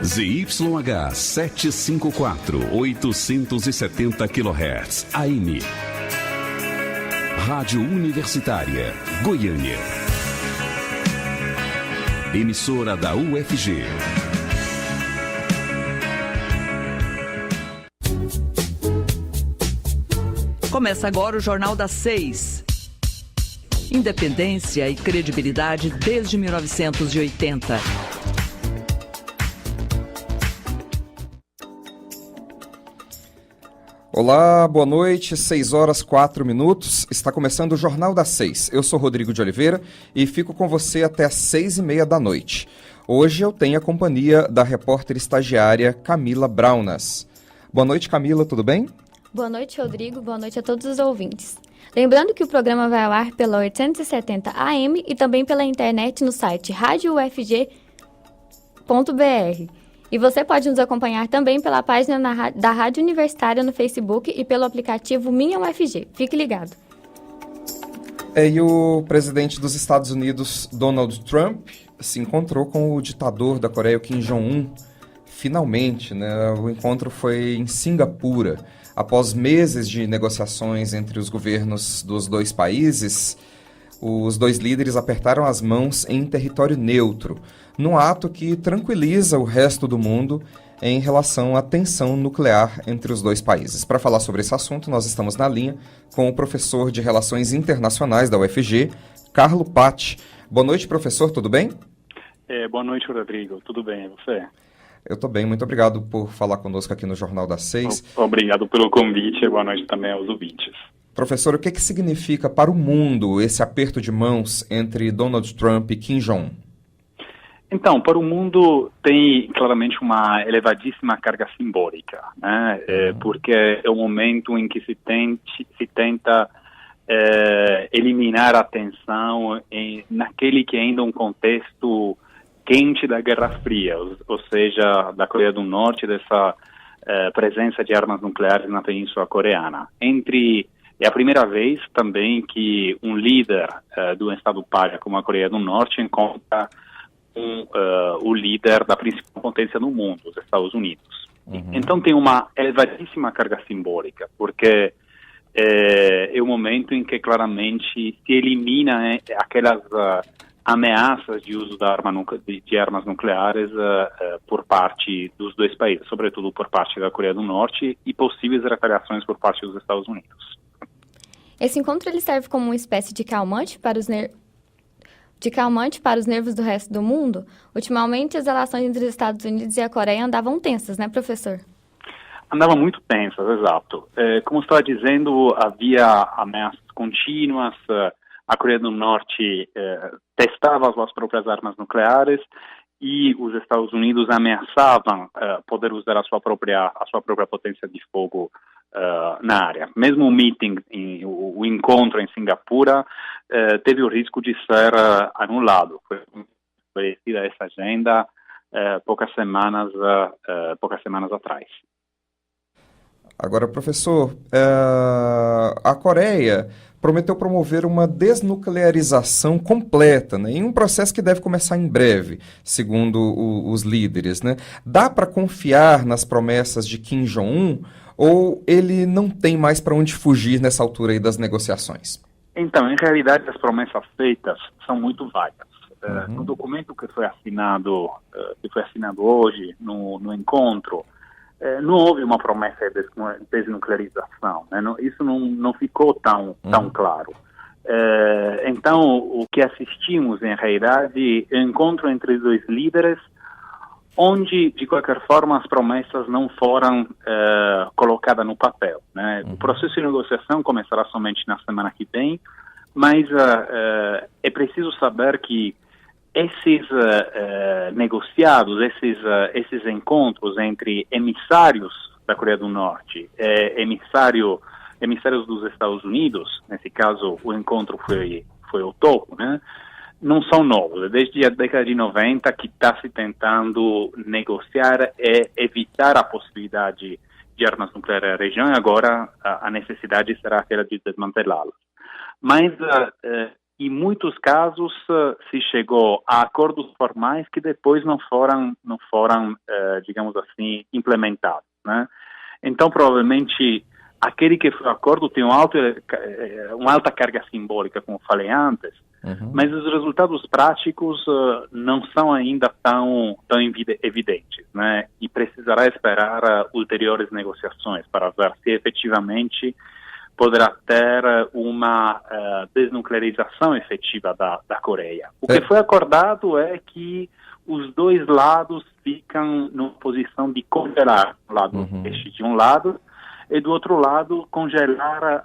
ZYH 754, 870 kHz, AM. Rádio Universitária, Goiânia. Emissora da UFG. Começa agora o Jornal das 6. Independência e credibilidade desde 1980. Olá, boa noite, 6h04. Está começando o Jornal das 6. Eu sou Rodrigo de Oliveira e fico com você até às 6h30 da noite. Hoje eu tenho a companhia da repórter estagiária Camila Braunas. Boa noite, Camila, tudo bem? Boa noite, Rodrigo. Boa noite a todos os ouvintes. Lembrando que o programa vai ao ar pela 870 AM e também pela internet no site radioufg.br. E você pode nos acompanhar também pela página da Rádio Universitária no Facebook e pelo aplicativo Minha UFG. Fique ligado. E o presidente dos Estados Unidos, Donald Trump, se encontrou com o ditador da Coreia, o Kim Jong-un. Finalmente, né? O encontro foi em Singapura. Após meses de negociações entre os governos dos dois países, os dois líderes apertaram as mãos em território neutro, num ato que tranquiliza o resto do mundo em relação à tensão nuclear entre os dois países. Para falar sobre esse assunto, nós estamos na linha com o professor de Relações Internacionais da UFG, Carlo Patti. Boa noite, professor, tudo bem? Boa noite, Rodrigo. Tudo bem, e você? Eu estou bem, muito obrigado por falar conosco aqui no Jornal das 6. Obrigado pelo convite e boa noite também aos ouvintes. Professor, o que significa para o mundo esse aperto de mãos entre Donald Trump e Kim Jong-un? Então, para o mundo tem claramente uma elevadíssima carga simbólica, né? Porque é o momento em que se tenta eliminar a tensão naquele que ainda é um contexto quente da Guerra Fria, ou seja, da Coreia do Norte, dessa presença de armas nucleares na Península Coreana. É a primeira vez também que um líder do Estado pária como a Coreia do Norte encontra o líder da principal potência do mundo, os Estados Unidos. Uhum. Então tem uma elevadíssima carga simbólica, porque é o momento em que claramente se elimina aquelas ameaças de uso de armas nucleares por parte dos dois países, sobretudo por parte da Coreia do Norte, e possíveis retaliações por parte dos Estados Unidos. Esse encontro ele serve como uma espécie de calmante para os nervos do resto do mundo? Ultimamente, as relações entre os Estados Unidos e a Coreia andavam tensas, né, professor? Andavam muito tensas, exato. Como estava dizendo, havia ameaças contínuas. A Coreia do Norte testava as suas próprias armas nucleares e os Estados Unidos ameaçavam poder usar a sua própria potência de fogo na área. Mesmo o encontro em Singapura teve o risco de ser anulado. Foi estabelecida essa agenda poucas semanas atrás. Agora, professor, a Coreia prometeu promover uma desnuclearização completa, né, em um processo que deve começar em breve, segundo os líderes, né? Dá para confiar nas promessas de Kim Jong-un ou ele não tem mais para onde fugir nessa altura aí das negociações? Então, em realidade, as promessas feitas são muito vagas. No documento que foi assinado hoje, no encontro, não houve uma promessa de desnuclearização, né? Isso não ficou tão claro. Então, o que assistimos, em realidade, é um encontro entre os dois líderes, onde, de qualquer forma, as promessas não foram colocadas no papel, né? O processo de negociação começará somente na semana que vem, mas é preciso saber que esses negociados, esses encontros entre emissários da Coreia do Norte, emissários dos Estados Unidos, nesse caso o encontro foi o topo, né? Não são novos. Desde a década de 90 que está se tentando negociar e evitar a possibilidade de armas nucleares na região, e agora a necessidade será aquela de desmantelá-las. Mas em muitos casos se chegou a acordos formais que depois não foram digamos assim, implementados, né? Então, provavelmente, aquele que foi acordo tem uma alta carga simbólica, como falei antes, mas os resultados práticos não são ainda tão evidentes, né? E precisará esperar ulteriores negociações para ver se efetivamente poderá ter uma desnuclearização efetiva da Coreia. O que foi acordado é que os dois lados ficam numa posição de congelar o lado de um lado e do outro lado congelar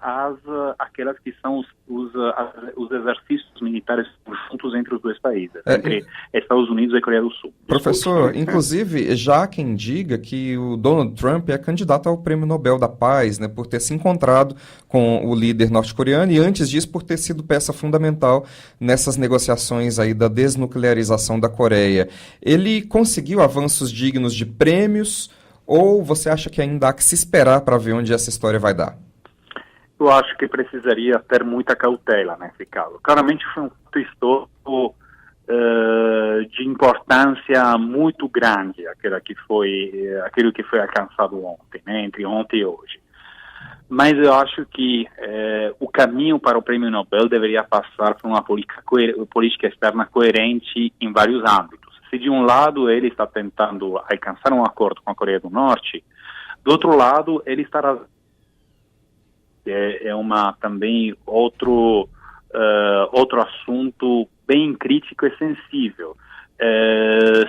aquelas que são os exercícios militares juntos entre os dois países, entre Estados Unidos e Coreia do Sul. Professor, inclusive, já há quem diga que o Donald Trump é candidato ao Prêmio Nobel da Paz, né, por ter se encontrado com o líder norte-coreano e, antes disso, por ter sido peça fundamental nessas negociações aí da desnuclearização da Coreia. Ele conseguiu avanços dignos de prêmios, ou você acha que ainda há que se esperar para ver onde essa história vai dar? Eu acho que precisaria ter muita cautela nesse caso. Claramente foi um fato histórico de importância muito grande, aquilo que foi alcançado ontem, né, entre ontem e hoje. Mas eu acho que o caminho para o Prêmio Nobel deveria passar por uma política externa coerente em vários âmbitos. Se de um lado ele está tentando alcançar um acordo com a Coreia do Norte, do outro lado ele estará também outro assunto bem crítico e sensível.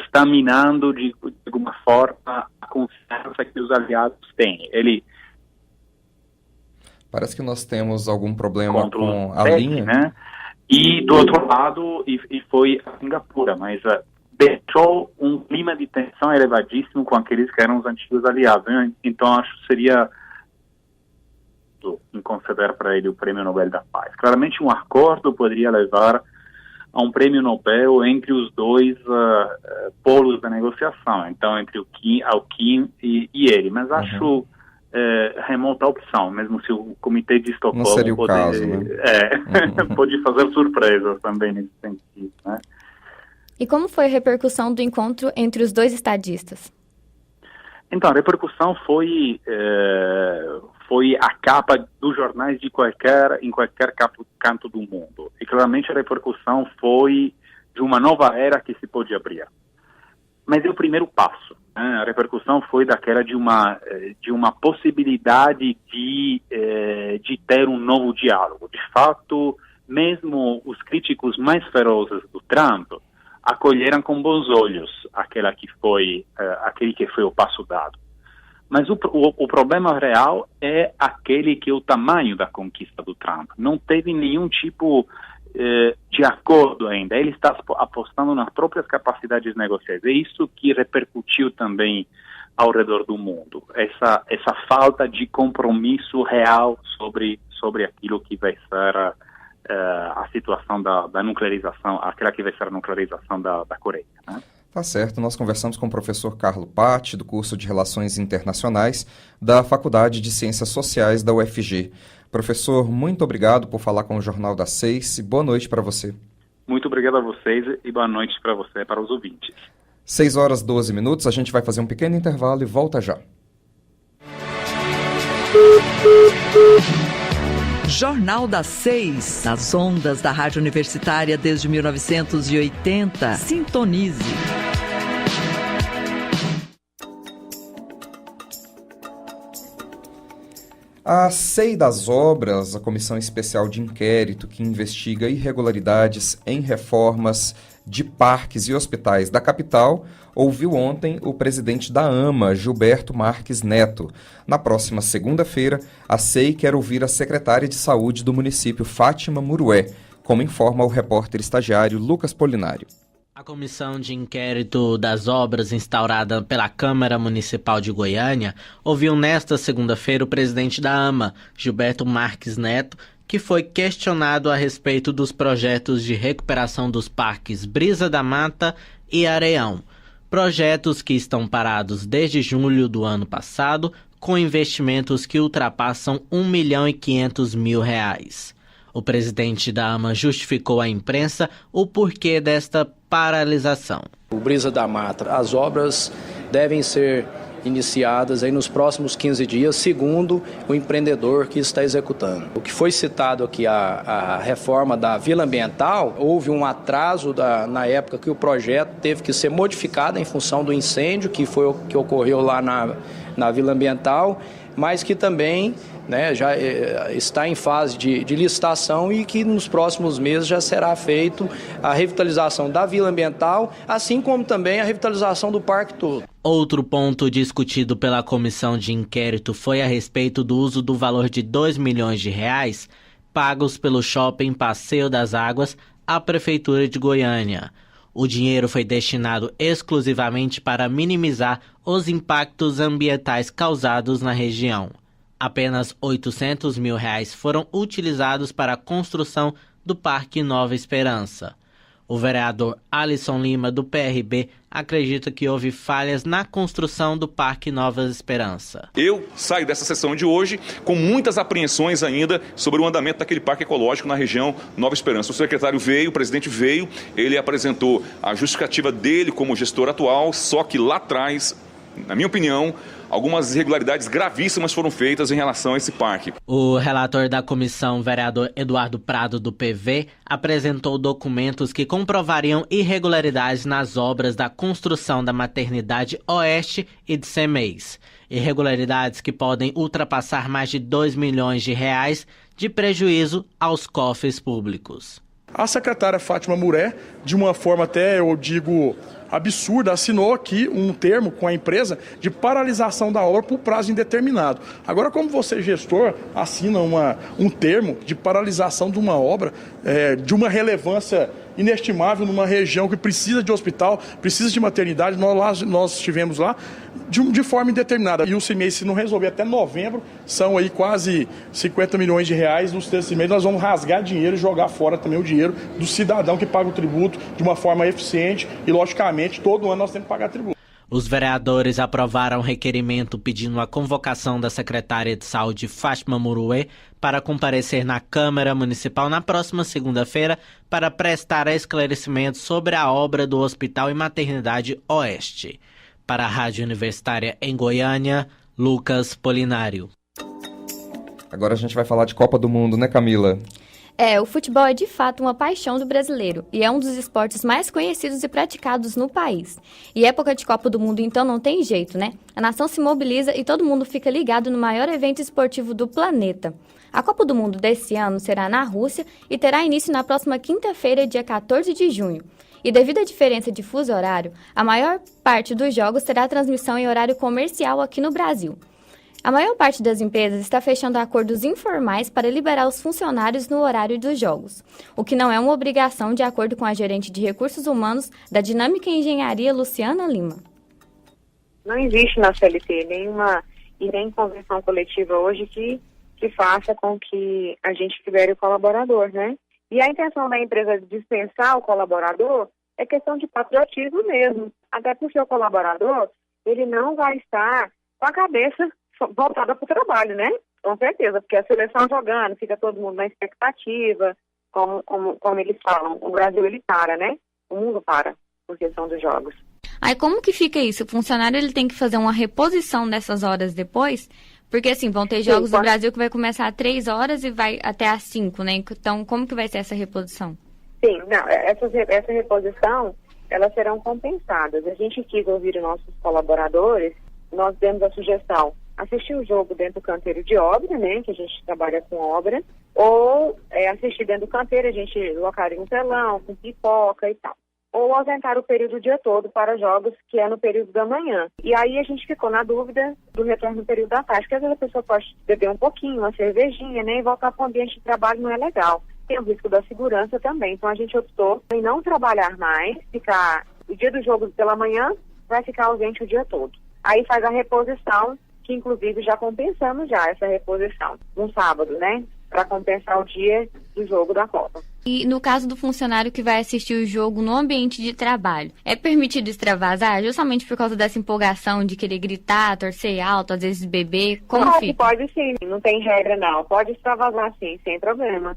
Está minando de alguma forma a confiança que os aliados têm. Parece que nós temos algum problema com a linha, né? E do outro lado, e foi a Singapura, mas deixou um clima de tensão elevadíssimo com aqueles que eram os antigos aliados, né? Então acho que seria em conceder para ele o Prêmio Nobel da Paz. Claramente um acordo poderia levar a um Prêmio Nobel entre os dois polos da negociação, então entre o Kim e ele, mas acho remota a opção, mesmo se o Comitê de Estocolmo não seria o caso, né? Pode fazer surpresas também nesse sentido, né? E como foi a repercussão do encontro entre os dois estadistas? Então, a repercussão foi a capa dos jornais em qualquer canto do mundo. E claramente a repercussão foi de uma nova era que se pode abrir. Mas é o primeiro passo, né? A repercussão foi daquela de uma possibilidade de ter um novo diálogo. De fato, mesmo os críticos mais ferozes do Trump acolheram com bons olhos aquele que foi o passo dado. Mas o problema real é aquele que é o tamanho da conquista do Trump. Não teve nenhum tipo de acordo ainda. Ele está apostando nas próprias capacidades negociais. É isso que repercutiu também ao redor do mundo. Essa falta de compromisso real sobre aquilo que vai ser a situação da nuclearização, aquela que vai ser a nuclearização da Coreia, né? Tá certo, nós conversamos com o professor Carlo Patti, do curso de Relações Internacionais da Faculdade de Ciências Sociais da UFG. Professor, muito obrigado por falar com o Jornal das 6 e boa noite para você. Muito obrigado a vocês e boa noite para você e para os ouvintes. 6h12, a gente vai fazer um pequeno intervalo e volta já. Jornal das 6, nas ondas da Rádio Universitária desde 1980. Sintonize. A CEI das Obras, a Comissão Especial de Inquérito que investiga irregularidades em reformas de parques e hospitais da capital, ouviu ontem o presidente da AMA, Gilberto Marques Neto. Na próxima segunda-feira, a CEI quer ouvir a secretária de Saúde do município, Fátima Murué, como informa o repórter estagiário Lucas Polinário. A Comissão de Inquérito das Obras, instaurada pela Câmara Municipal de Goiânia, ouviu nesta segunda-feira o presidente da AMA, Gilberto Marques Neto, que foi questionado a respeito dos projetos de recuperação dos parques Brisa da Mata e Areião. Projetos que estão parados desde julho do ano passado, com investimentos que ultrapassam R$ 1.500.000. O presidente da AMA justificou à imprensa o porquê desta paralisação. O Brisa da Mata, as obras devem ser iniciadas aí nos próximos 15 dias, segundo o empreendedor que está executando. O que foi citado aqui, a reforma da Vila Ambiental, houve um atraso na época que o projeto teve que ser modificado em função do incêndio que ocorreu lá na Vila Ambiental, mas que também já está em fase de licitação e que nos próximos meses já será feito a revitalização da Vila Ambiental, assim como também a revitalização do parque todo. Outro ponto discutido pela comissão de inquérito foi a respeito do uso do valor de R$2 milhões pagos pelo Shopping Passeio das Águas à Prefeitura de Goiânia. O dinheiro foi destinado exclusivamente para minimizar os impactos ambientais causados na região. Apenas R$800 mil foram utilizados para a construção do Parque Nova Esperança. O vereador Alisson Lima, do PRB, acredita que houve falhas na construção do Parque Nova Esperança. Eu saio dessa sessão de hoje com muitas apreensões ainda sobre o andamento daquele parque ecológico na região Nova Esperança. O secretário veio, o presidente veio, ele apresentou a justificativa dele como gestor atual, só que lá atrás, na minha opinião, algumas irregularidades gravíssimas foram feitas em relação a esse parque. O relator da comissão, vereador Eduardo Prado, do PV, apresentou documentos que comprovariam irregularidades nas obras da construção da Maternidade Oeste e de CEMEIS. Irregularidades que podem ultrapassar mais de R$2 milhões de prejuízo aos cofres públicos. A secretária Fátima Muré, de uma forma até, eu digo, absurda, assinou aqui um termo com a empresa de paralisação da obra por prazo indeterminado. Agora, como você, gestor, assina um termo de paralisação de uma obra de uma relevância inestimável numa região que precisa de hospital, precisa de maternidade, nós estivemos lá de forma indeterminada. E o CEMEIS, se não resolver até novembro, são aí quase R$50 milhões nos terços mês. Nós vamos rasgar dinheiro e jogar fora também o dinheiro do cidadão que paga o tributo de uma forma eficiente e, logicamente, todo ano nós temos que pagar tributo. Os vereadores aprovaram um requerimento pedindo a convocação da secretária de Saúde, Fátima Muré, para comparecer na Câmara Municipal na próxima segunda-feira para prestar esclarecimentos sobre a obra do Hospital e Maternidade Oeste. Para a Rádio Universitária em Goiânia, Lucas Polinário. Agora a gente vai falar de Copa do Mundo, né, Camila? O futebol é de fato uma paixão do brasileiro e é um dos esportes mais conhecidos e praticados no país. E época de Copa do Mundo, então, não tem jeito, né? A nação se mobiliza e todo mundo fica ligado no maior evento esportivo do planeta. A Copa do Mundo desse ano será na Rússia e terá início na próxima quinta-feira, dia 14 de junho. E devido à diferença de fuso horário, a maior parte dos jogos terá transmissão em horário comercial aqui no Brasil. A maior parte das empresas está fechando acordos informais para liberar os funcionários no horário dos jogos, o que não é uma obrigação, de acordo com a gerente de recursos humanos da Dinâmica Engenharia, Luciana Lima. Não existe na CLT nenhuma e nem convenção coletiva hoje que faça com que a gente libere o colaborador, né? E a intenção da empresa de dispensar o colaborador é questão de patriotismo mesmo, até porque o colaborador, ele não vai estar com a cabeça voltada para o trabalho, né? Com certeza, porque a seleção jogando, fica todo mundo na expectativa, como eles falam, o Brasil ele para, né? O mundo para, por questão dos jogos. Aí como que fica isso? O funcionário ele tem que fazer uma reposição dessas horas depois? Porque assim, vão ter jogos do Brasil que vai começar às 3 horas e vai até às 5, né? Então, como que vai ser essa reposição? Sim, não, essa reposição, elas serão compensadas. A gente quis ouvir os nossos colaboradores, nós demos a sugestão, assistir o jogo dentro do canteiro de obra, né, que a gente trabalha com obra, ou assistir dentro do canteiro, a gente locaria um telão, com pipoca e tal. Ou ausentar o período o dia todo para jogos que é no período da manhã. E aí a gente ficou na dúvida do retorno no período da tarde, porque às vezes a pessoa pode beber um pouquinho, uma cervejinha, né, e voltar para o ambiente de trabalho não é legal. Tem o risco da segurança também, então a gente optou em não trabalhar mais, ficar o dia do jogo pela manhã, vai ficar ausente o dia todo. Aí faz a reposição, que inclusive já compensamos essa reposição, no sábado, né? Para compensar o dia do jogo da Copa. E no caso do funcionário que vai assistir o jogo no ambiente de trabalho, é permitido extravasar justamente por causa dessa empolgação de querer gritar, torcer alto, às vezes beber? Como fica? Pode sim, não tem regra não. Pode extravasar sim, sem problema.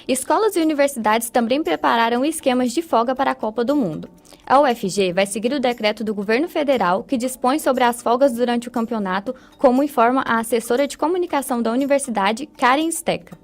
Escolas e universidades também prepararam esquemas de folga para a Copa do Mundo. A UFG vai seguir o decreto do governo federal que dispõe sobre as folgas durante o campeonato, como informa a assessora de comunicação da universidade, Karen Steca.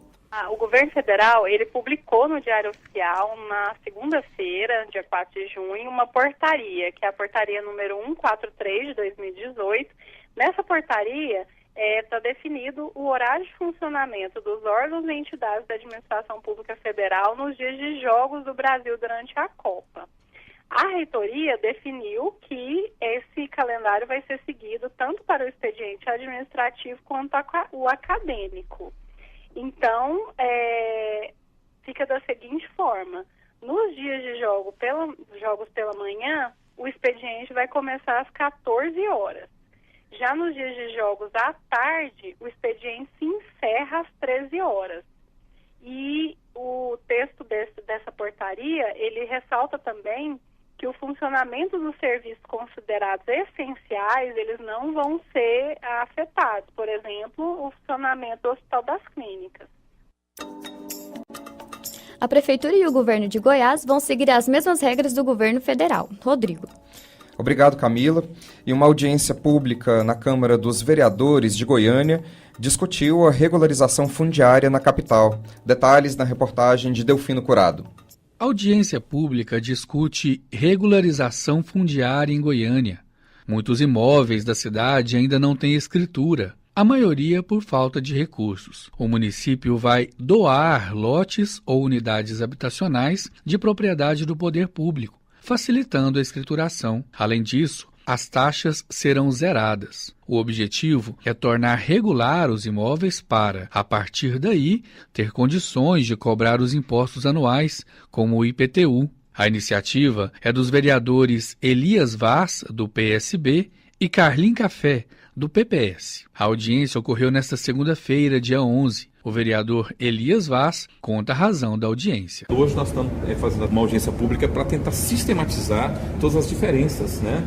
O governo federal, ele publicou no Diário Oficial, na segunda-feira, dia 4 de junho, uma portaria, que é a portaria número 143 de 2018. Nessa portaria, está definido o horário de funcionamento dos órgãos e entidades da administração pública federal nos dias de jogos do Brasil durante a Copa. A reitoria definiu que esse calendário vai ser seguido tanto para o expediente administrativo quanto o acadêmico. Então, fica da seguinte forma: nos dias de jogos pela manhã, o expediente vai começar às 14 horas. Já nos dias de jogos à tarde, o expediente se encerra às 13 horas. E o texto dessa portaria, ele ressalta também que o funcionamento dos serviços considerados essenciais, eles não vão ser afetados. Por exemplo, o funcionamento do Hospital das Clínicas. A Prefeitura e o governo de Goiás vão seguir as mesmas regras do governo federal. Rodrigo. Obrigado, Camila. E uma audiência pública na Câmara dos Vereadores de Goiânia discutiu a regularização fundiária na capital. Detalhes na reportagem de Delfino Curado. A audiência pública discute regularização fundiária em Goiânia. Muitos imóveis da cidade ainda não têm escritura, a maioria por falta de recursos. O município vai doar lotes ou unidades habitacionais de propriedade do poder público, facilitando a escrituração. Além disso, as taxas serão zeradas. O objetivo é tornar regular os imóveis para, a partir daí, ter condições de cobrar os impostos anuais, como o IPTU. A iniciativa é dos vereadores Elias Vaz, do PSB, e Carlin Café, do PPS. A audiência ocorreu nesta segunda-feira, dia 11. O vereador Elias Vaz conta a razão da audiência. Hoje nós estamos fazendo uma audiência pública para tentar sistematizar todas as diferenças, né?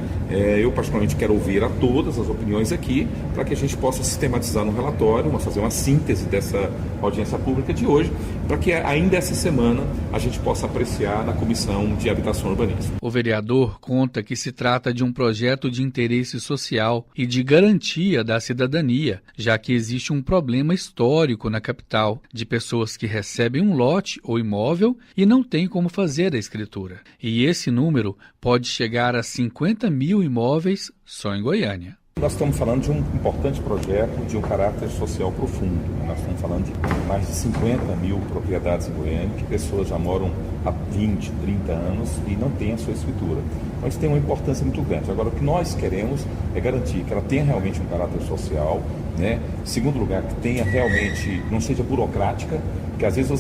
Eu particularmente quero ouvir a todas as opiniões aqui, para que a gente possa sistematizar no relatório, vamos fazer uma síntese dessa audiência pública de hoje, para que ainda essa semana a gente possa apreciar na Comissão de Habitação e Urbanismo. O vereador conta que se trata de um projeto de interesse social e de garantia da cidadania, já que existe um problema histórico na capital, de pessoas que recebem um lote ou imóvel e não têm como fazer a escritura. E esse número pode chegar a 50 mil imóveis só em Goiânia. Nós estamos falando de um importante projeto de um caráter social profundo. Nós estamos falando de mais de 50 mil propriedades em Goiânia, que pessoas já moram há 20, 30 anos e não têm a sua escritura. Então isso tem uma importância muito grande. Agora, o que nós queremos é garantir que ela tenha realmente um caráter social, né? Em segundo lugar, que tenha realmente, não seja burocrática, porque às vezes a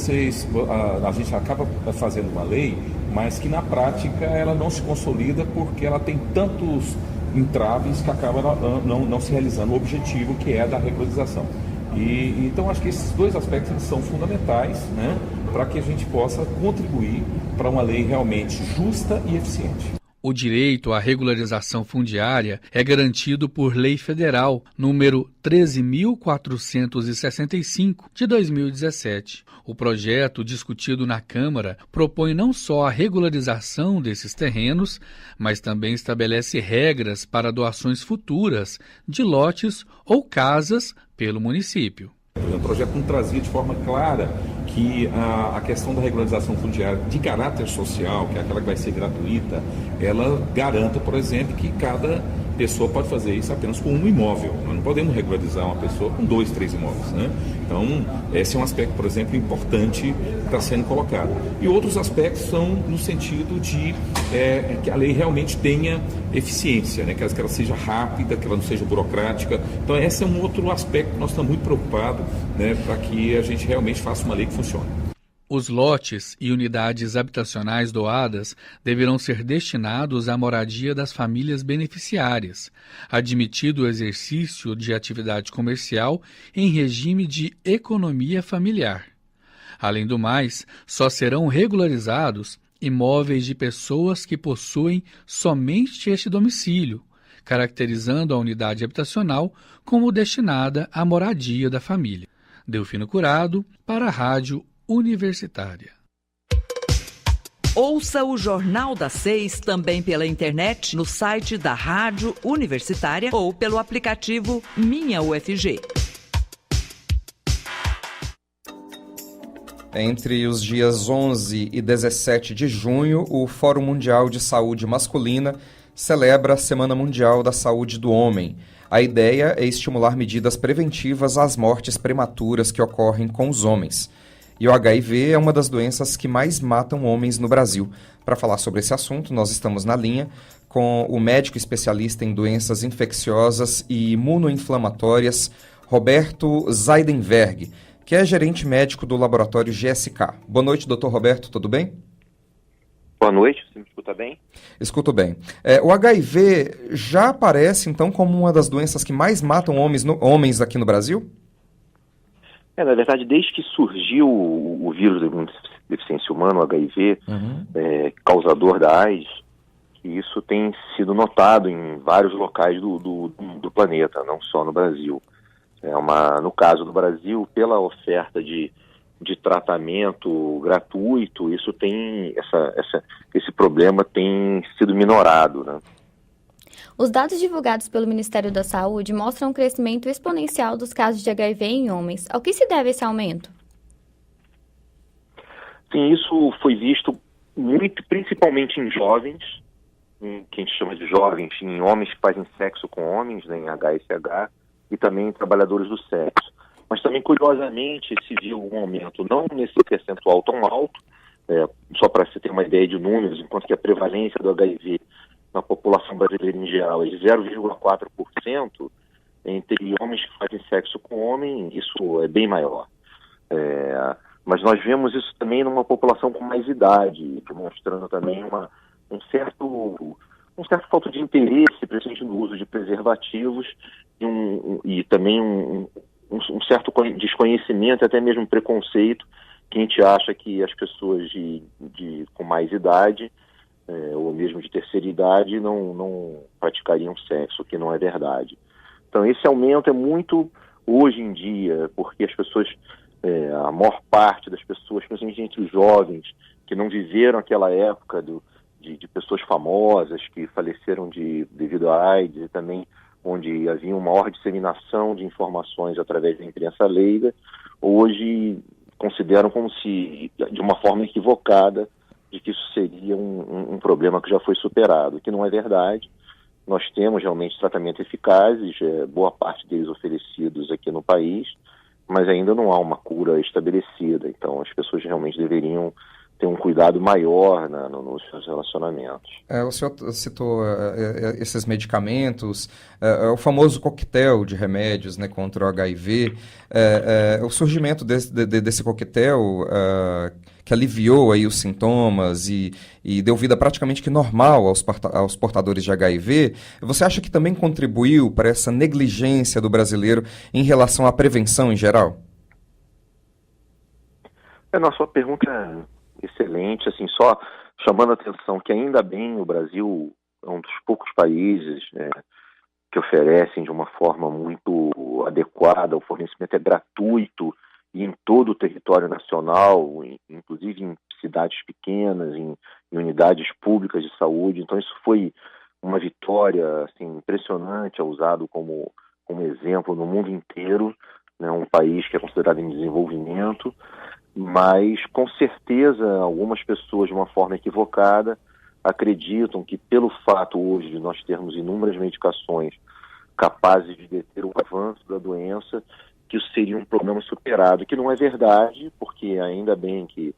gente acaba fazendo uma lei, mas que na prática ela não se consolida porque ela tem tantos entraves que acaba não se realizando o objetivo, que é da regularização. E então acho que esses dois aspectos eles são fundamentais, né, para que a gente possa contribuir para uma lei realmente justa e eficiente. O direito à regularização fundiária é garantido por Lei Federal número 13.465 de 2017. O projeto discutido na Câmara propõe não só a regularização desses terrenos, mas também estabelece regras para doações futuras de lotes ou casas pelo município. O projeto não trazia de forma clara que a questão da regularização fundiária de caráter social, que é aquela que vai ser gratuita, ela garanta, por exemplo, que cada pessoa pode fazer isso apenas com um imóvel. Nós não podemos regularizar uma pessoa com 2, 3 imóveis, né? Então, esse é um aspecto, por exemplo, importante que está sendo colocado. E outros aspectos são no sentido de que a lei realmente tenha eficiência, né? Que ela seja rápida, que ela não seja burocrática. Então, esse é um outro aspecto que nós estamos muito preocupados, né, para que a gente realmente faça uma lei que funcione. Os lotes e unidades habitacionais doadas deverão ser destinados à moradia das famílias beneficiárias, admitido o exercício de atividade comercial em regime de economia familiar. Além do mais, só serão regularizados imóveis de pessoas que possuem somente este domicílio, caracterizando a unidade habitacional como destinada à moradia da família. Delfino Curado, para a Rádio Universitária. Ouça o Jornal das 6 também pela internet, no site da Rádio Universitária ou pelo aplicativo Minha UFG. Entre os dias 11 e 17 de junho, o Fórum Mundial de Saúde Masculina celebra a Semana Mundial da Saúde do Homem. A ideia é estimular medidas preventivas às mortes prematuras que ocorrem com os homens. E o HIV é uma das doenças que mais matam homens no Brasil. Para falar sobre esse assunto, nós estamos na linha com o médico especialista em doenças infecciosas e imunoinflamatórias, Roberto Zaidenberg, que é gerente médico do laboratório GSK. Boa noite, doutor Roberto, tudo bem? Boa noite, você me escuta bem? Escuto bem. O HIV já aparece, então, como uma das doenças que mais matam homens aqui no Brasil? Na verdade, desde que surgiu o vírus da imunodeficiência humana, o HIV, causador da AIDS, isso tem sido notado em vários locais do planeta, não só no Brasil. No caso do Brasil, pela oferta de tratamento gratuito, isso tem esse problema tem sido minorado, né? Os dados divulgados pelo Ministério da Saúde mostram um crescimento exponencial dos casos de HIV em homens. Ao que se deve esse aumento? Sim, isso foi visto muito, principalmente em jovens, que a gente chama de jovens, em homens que fazem sexo com homens, né, em HSH, e também em trabalhadores do sexo. Mas também, curiosamente, se viu um aumento, não nesse percentual tão alto, só para você ter uma ideia de números, enquanto que a prevalência do HIV na população brasileira em geral é de 0,4%, entre homens que fazem sexo com homem, isso é bem maior. Mas nós vemos isso também numa população com mais idade, demonstrando também um certo falta de interesse, principalmente no uso de preservativos, e também um certo desconhecimento, até mesmo preconceito, que a gente acha que as pessoas com mais idade, ou mesmo de terceira idade, não praticariam sexo, o que não é verdade. Então esse aumento é muito hoje em dia, porque as pessoas, a maior parte das pessoas, principalmente entre os jovens, que não viveram aquela época de pessoas famosas que faleceram devido à AIDS, e também onde havia uma maior disseminação de informações através da imprensa leiga, hoje consideram como se, de uma forma equivocada, de que isso seria um problema que já foi superado, que não é verdade. Nós temos realmente tratamentos eficazes, boa parte deles oferecidos aqui no país, mas ainda não há uma cura estabelecida. Então as pessoas realmente deveriam ter um cuidado maior nos seus relacionamentos. O senhor citou esses medicamentos, o famoso coquetel de remédios, né, contra o HIV. O surgimento desse coquetel que aliviou aí os sintomas e deu vida praticamente que normal aos portadores de HIV, você acha que também contribuiu para essa negligência do brasileiro em relação à prevenção em geral? A sua pergunta é excelente, assim, só chamando a atenção que ainda bem o Brasil é um dos poucos países que oferecem de uma forma muito adequada, o fornecimento é gratuito e em todo o território nacional, inclusive em cidades pequenas, em unidades públicas de saúde. Então isso foi uma vitória assim, impressionante, é usado como exemplo no mundo inteiro, né, um país que é considerado em desenvolvimento, mas com certeza algumas pessoas de uma forma equivocada acreditam que pelo fato hoje de nós termos inúmeras medicações capazes de deter o avanço da doença, que isso seria um problema superado, que não é verdade, porque ainda bem que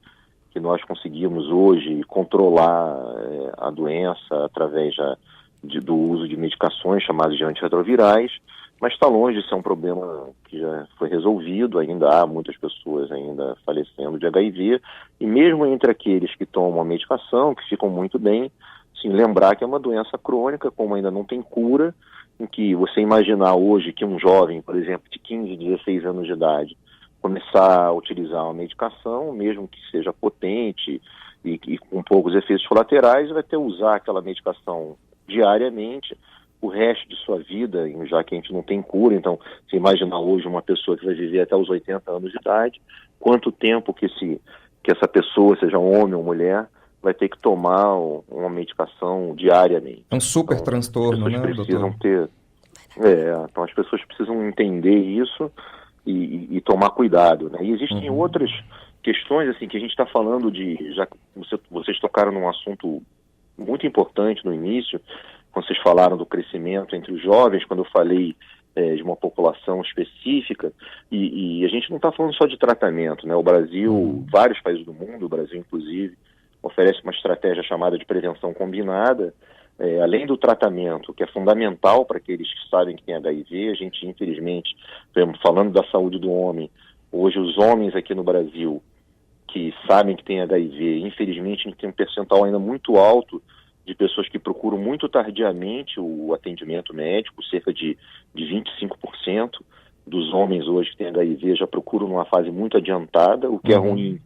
nós conseguimos hoje controlar a doença através do uso de medicações chamadas de antirretrovirais, mas está longe de ser um problema que já foi resolvido, ainda há muitas pessoas ainda falecendo de HIV, e mesmo entre aqueles que tomam a medicação, que ficam muito bem, sim, lembrar que é uma doença crônica, como ainda não tem cura, em que você imaginar hoje que um jovem, por exemplo, de 15, 16 anos de idade, começar a utilizar uma medicação, mesmo que seja potente e com poucos efeitos colaterais, vai ter que usar aquela medicação diariamente, o resto de sua vida, já que a gente não tem cura. Então, se imaginar hoje uma pessoa que vai viver até os 80 anos de idade, quanto tempo que essa pessoa, seja homem ou mulher, vai ter que tomar uma medicação diariamente. É um super transtorno, né, doutor? Então as pessoas precisam entender isso e tomar cuidado, né? E existem outras questões, assim, que a gente está falando já vocês tocaram num assunto muito importante no início, quando vocês falaram do crescimento entre os jovens, quando eu falei de uma população específica, e a gente não está falando só de tratamento, né? O Brasil, vários países do mundo, o Brasil inclusive, oferece uma estratégia chamada de prevenção combinada, além do tratamento, que é fundamental para aqueles que sabem que tem HIV. A gente, infelizmente, falando da saúde do homem, hoje os homens aqui no Brasil que sabem que tem HIV, infelizmente a gente tem um percentual ainda muito alto de pessoas que procuram muito tardiamente o atendimento médico. Cerca de 25% dos homens hoje que têm HIV já procuram numa fase muito adiantada, o que é ruim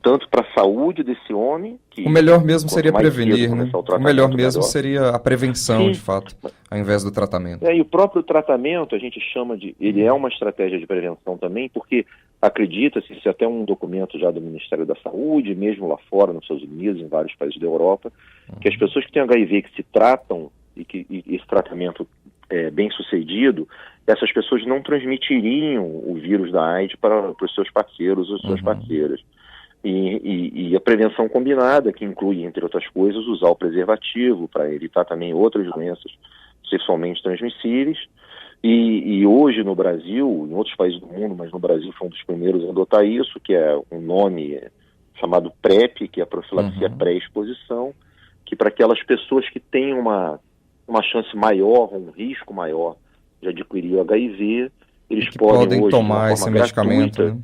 tanto para a saúde desse homem... O melhor mesmo seria prevenir, né? O melhor mesmo seria a prevenção, de fato, ao invés do tratamento. E o próprio tratamento, a gente chama ele é uma estratégia de prevenção também, porque acredita-se, se até um documento já do Ministério da Saúde, mesmo lá fora, nos Estados Unidos, em vários países da Europa, que as pessoas que têm HIV, que se tratam, e esse tratamento é bem sucedido, essas pessoas não transmitiriam o vírus da AIDS para os seus parceiros ou suas parceiras. E a prevenção combinada, que inclui, entre outras coisas, usar o preservativo para evitar também outras doenças sexualmente transmissíveis. E hoje no Brasil, em outros países do mundo, mas no Brasil foi um dos primeiros a adotar isso, que é um nome chamado PrEP, que é a profilaxia pré-exposição, que para aquelas pessoas que têm uma chance maior, um risco maior de adquirir o HIV, eles podem hoje, tomar esse medicamento, gratuita, né?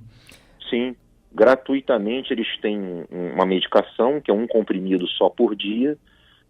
Sim, gratuitamente eles têm uma medicação, que é um comprimido só por dia,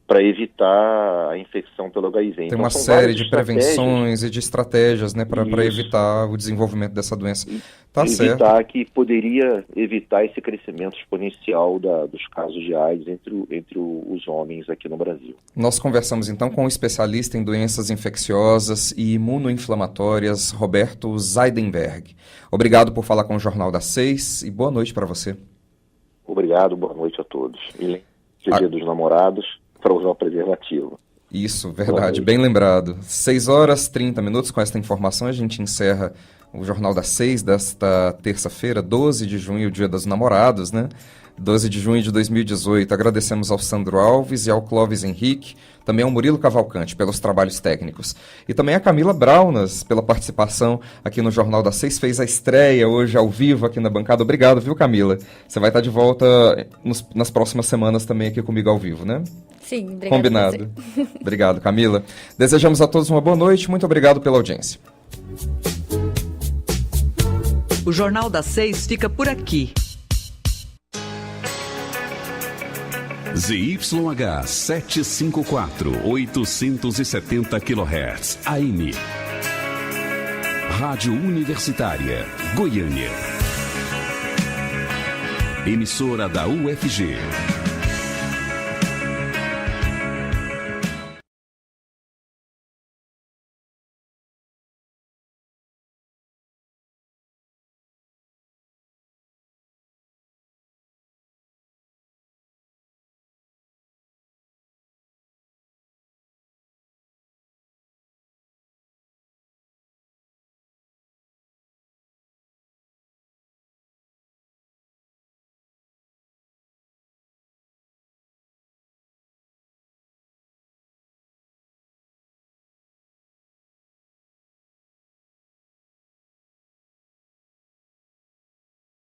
para evitar a infecção pelo HIV. Tem então, uma série de prevenções e de estratégias, né, para evitar o desenvolvimento dessa doença. Tá certo. Que poderia evitar esse crescimento exponencial dos casos de AIDS entre os homens aqui no Brasil. Nós conversamos então com o especialista em doenças infecciosas e imunoinflamatórias, Roberto Zeidenberg. Obrigado por falar com o Jornal das 6 e boa noite para você. Obrigado, boa noite a todos. E Dia dos Namorados, para usar o preservativo. Isso, verdade, bem lembrado. 6h30, com esta informação a gente encerra o Jornal das 6 desta terça-feira, 12 de junho, Dia dos Namorados, né? 12 de junho de 2018. Agradecemos ao Sandro Alves e ao Clóvis Henrique, também ao Murilo Cavalcante pelos trabalhos técnicos. E também a Camila Braunas pela participação aqui no Jornal das 6, fez a estreia hoje ao vivo aqui na bancada. Obrigado, viu, Camila? Você vai estar de volta nas próximas semanas também aqui comigo ao vivo, né? Sim, obrigado. Combinado. Obrigado, Camila. Desejamos a todos uma boa noite. Muito obrigado pela audiência. O Jornal das 6 fica por aqui. ZYH 754, 870 kHz, AM. Rádio Universitária, Goiânia. Emissora da UFG.